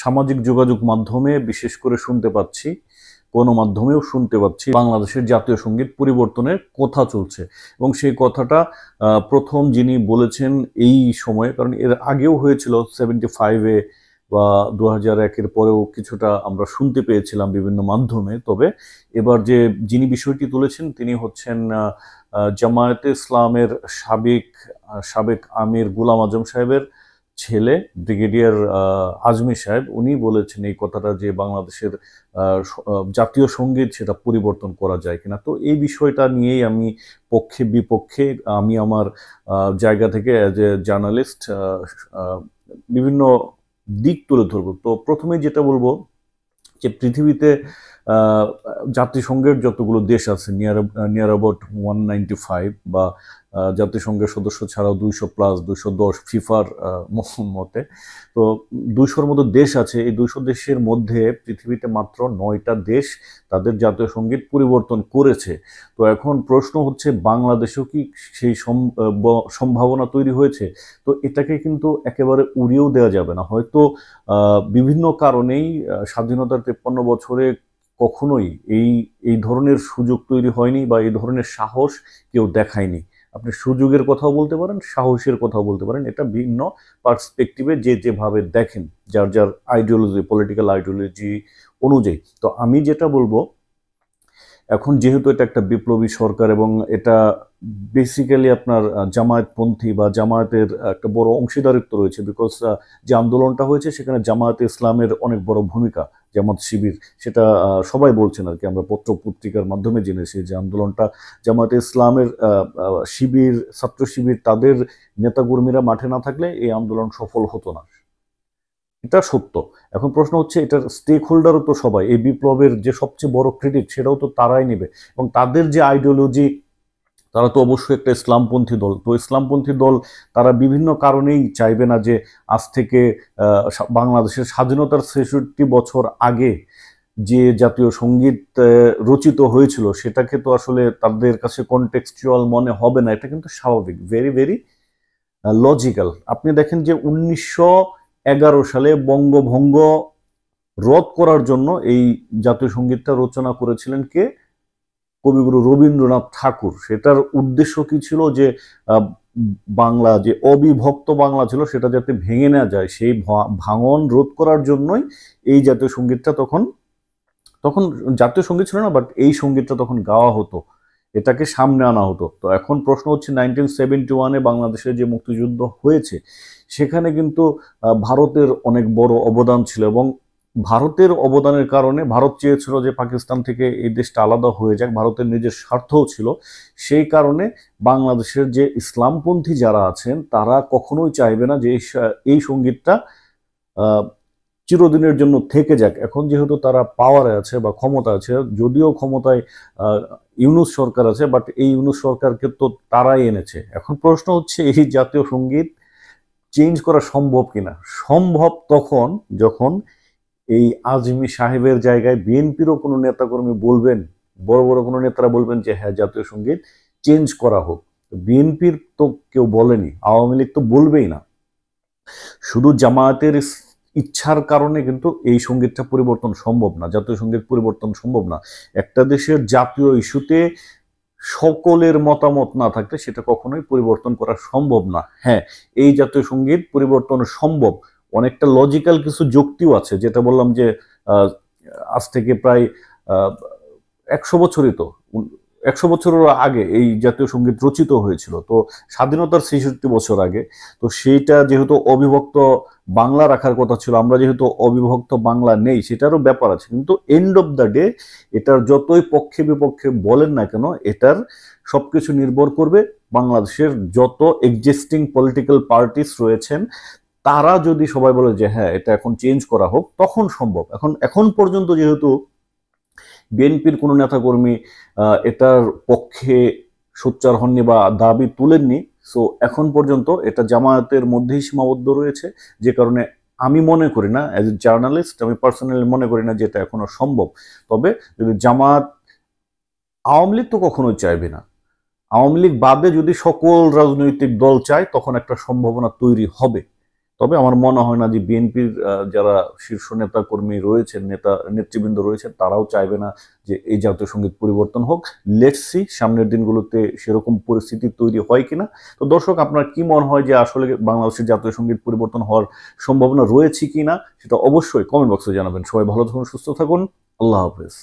সামাজিক যোগাযোগ মাধ্যমে বিশেষ করে শুনতে পাচ্ছি, গণমাধ্যমেও শুনতে পাচ্ছি বাংলাদেশের জাতীয় সঙ্গীত পরিবর্তনের কথা চলছে। এবং সেই কথাটা প্রথম যিনি বলেছেন এই সময়ে, কারণ এর আগেও হয়েছিল 75-এ বা 2001-এর পরেও কিছুটা আমরা শুনতে পেয়েছিলাম বিভিন্ন মাধ্যমে। তবে এবার যিনি বিষয়টি তুলেছেন তিনি হচ্ছেন জামায়াতে ইসলামের সাবেক আমির গোলাম আজম সাহেবের ছেলে ব্রিগেডিয়ার আজমি সাহেব। উনি বলেছেন এই কথাটা যে বাংলাদেশের জাতীয় সঙ্গীত সেটা পরিবর্তন করা যায় কিনা। তো এই বিষয়টা নিয়েই আমি পক্ষে বিপক্ষে আমি আমার জায়গা থেকে অ্যাজ এ জার্নালিস্ট বিভিন্ন দিক তুলে ধরবো। তো প্রথমে যেটা বলবো যে পৃথিবীতে জাতিসংঘের যতগুলো দেশ আছে নিয়ার অ্যাবাউট 195, বা জাতিসংঘের সদস্য ছাড়াও 200+, 210 ফিফার মতে। তো 200-র মতো দেশ আছে। এই 200 দেশের মধ্যে পৃথিবীতে মাত্র 9টা দেশ তাদের জাতীয় সঙ্গীত পরিবর্তন করেছে। তো এখন প্রশ্ন হচ্ছে বাংলাদেশেও কি সেই সম্ভাবনা তৈরি হয়েছে? তো এটাকে কিন্তু একেবারে উড়িয়েও দেওয়া যাবে না। হয়তো বিভিন্ন কারণেই স্বাধীনতার 53 বছরে কখনোই এই ধরনের সুযোগ তৈরি হয়নি, বা এই ধরনের সাহস কেউ দেখায়নি। আপনি সুযোগের কথাও বলতে পারেন, সাহসের কথাও বলতে পারেন। এটা ভিন্ন পার্সপেক্টিভে যেভাবে দেখেন, যার আইডিওলজি, পলিটিক্যাল আইডিওলজি অনুযায়ী। তো আমি যেটা বলবো, এখন যেহেতু এটা একটা বিপ্লবী সরকার এবং এটা বেসিক্যালি আপনার জামায়াতপন্থী বা জামায়াতের একটা বড় অংশীদারিত্ব রয়েছে, বিকজ যে আন্দোলনটা হয়েছে সেখানে জামায়াতে ইসলামের অনেক বড় ভূমিকা, জামাত শিবির, সেটা সবাই বলছেন আর কি। আমরা পত্র পত্রিকার মাধ্যমে জেনেছি যে আন্দোলনটা জামায়াতে ইসলামের শিবির, ছাত্র শিবির, তাদের নেতাকর্মীরা মাঠে না থাকলে এই আন্দোলন সফল হতো না। এটা সত্য। এখন প্রশ্ন হচ্ছে এটার স্টেক হোল্ডারও তো সবাই, এই বিপ্লবের যে সবচেয়ে বড় ক্রেডিট সেটাও তো তারাই নেবে। এবং তাদের যে আইডিওলজি, তারা তো অবশ্যই একটা ইসলামপন্থী দল। তো ইসলামপন্থী দল তারা বিভিন্ন কারণেই চাইবে না যে আজ থেকে বাংলাদেশের স্বাধীনতার 66 বছর আগে যে জাতীয় সঙ্গীত রচিত হয়েছিল সেটাকে তো আসলে তাদের কাছে কনটেক্সচুয়াল মনে হবে না। এটা কিন্তু স্বাভাবিক, ভেরি ভেরি লজিক্যাল। আপনি দেখেন যে 1911 সালে বঙ্গভঙ্গ রদ করার জন্য এই জাতীয় সঙ্গীতটা রচনা করেছিলেন কে? কবিগুরু রবীন্দ্রনাথ ঠাকুর। সেটার উদ্দেশ্য কি ছিল? যে বাংলা যে অবিভক্ত বাংলা ছিল সেটা যাতে ভেঙে না যায়, সেই ভাঙন রোধ করার জন্যই এই জাতীয় সঙ্গীতটা তখন জাতীয় সঙ্গীত ছিল না, বাট এই সঙ্গীতটা তখন গাওয়া হতো, এটাকে সামনে আনা হতো। তো এখন প্রশ্ন হচ্ছে 1971-এ বাংলাদেশে যে মুক্তিযুদ্ধ হয়েছে সেখানে কিন্তু ভারতের অনেক বড় অবদান ছিল, এবং ভারতের অবদানের কারণে ভারত চেয়েছিল যে পাকিস্তান থেকে এই দেশটা আলাদা হয়ে যাক, ভারতের নিজের স্বার্থও ছিল। সেই কারণে বাংলাদেশের যে ইসলামপন্থী যারা আছেন তারা কখনোই চাইবে না যে এই সঙ্গীতটা চিরদিনের জন্য থেকে যাক। এখন যেহেতু তারা পাওয়ারে আছে বা ক্ষমতা আছে, যদিও ক্ষমতায় ইউনূস সরকার আছে, বাট এই ইউনূস সরকারকে তো তারাই এনেছে। এখন প্রশ্ন হচ্ছে এই জাতীয় সঙ্গীত চেঞ্জ করা সম্ভব কিনা। সম্ভব তখন যখন এই আজমি সাহেবের জায়গায় বিএনপিরও কোনো নেতাকর্মী বলবেন, বড় বড় কোনো নেতারা বলবেন যে হ্যাঁ জাতীয় সঙ্গীত চেঞ্জ করা হোক। বিএনপির তো কেউ বলেনি, আওয়ামী লীগ তো বলবেই না। শুধু জামায়াতের ইচ্ছার কারণে কিন্তু এই সঙ্গীতটা পরিবর্তন সম্ভব না, জাতীয় সঙ্গীত পরিবর্তন সম্ভব না। একটা দেশের জাতীয় ইস্যুতে সকলের মতামত না থাকলে সেটা কখনোই পরিবর্তন করা সম্ভব না। হ্যাঁ, এই জাতীয় সঙ্গীত পরিবর্তন সম্ভব, অনেকটা লজিক্যাল কিছু যুক্তিও আছে। যেটা বললাম যে আজ থেকে প্রায় 100 বছরই তো, 100 বছরের আগে এই জাতীয় সঙ্গীত রচিত হয়েছিল, তো স্বাধীনতার 66 বছর আগে। তো সেইটা যেহেতু অবিভক্ত বাংলা রাখার কথা ছিল, আমরা যেহেতু অবিভক্ত বাংলা নেই, সেটারও ব্যাপার আছে। কিন্তু এন্ড অফ দ্য ডে এটার যতই পক্ষে বিপক্ষে বলেন না কেন, এটার সবকিছু নির্ভর করবে বাংলাদেশের যত এক্সিস্টিং পলিটিক্যাল পার্টিস রয়েছেন, তারা যদি সবাই বলে যে হ্যাঁ এটা এখন চেঞ্জ করা হোক, তখন সম্ভব। এখন পর্যন্ত যেহেতু বিএনপির কোনো নেতাকর্মী এটার পক্ষে সোচ্চার হননি বা দাবি তুলেননি, সো এখন পর্যন্ত এটা জামায়াতের মধ্যেই সীমাবদ্ধ রয়েছে। যে কারণে আমি মনে করি না, অ্যাজ এ জার্নালিস্ট আমি পার্সোনালি মনে করি না যে এটা এখনো সম্ভব। তবে যদি জামায়াত, আওয়ামী লীগ তো কখনোই চাইবে না, আওয়ামী লীগ বাদে যদি সকল রাজনৈতিক দল চায় তখন একটা সম্ভাবনা তৈরি হবে। তবে আমার মনে হয় না যে বিএনপির যারা শীর্ষ নেতা কর্মী রয়েছেন, নেতৃবৃন্দ রয়েছেন, তারাও চাইবে না যে এই জাতীয় সঙ্গীত পরিবর্তন হোক। লেটস সি সামনের দিনগুলোতে সেরকম পরিস্থিতি তৈরি হয় কিনা। তো দর্শক, আপনার কি মনে হয় যে আসলে বাংলাদেশের জাতীয় সঙ্গীত পরিবর্তন হওয়ার সম্ভাবনা রয়েছে কিনা, সেটা অবশ্যই কমেন্ট বক্সে জানাবেন। সবাই ভালো থাকুন, সুস্থ থাকুন। আল্লাহ হাফেজ।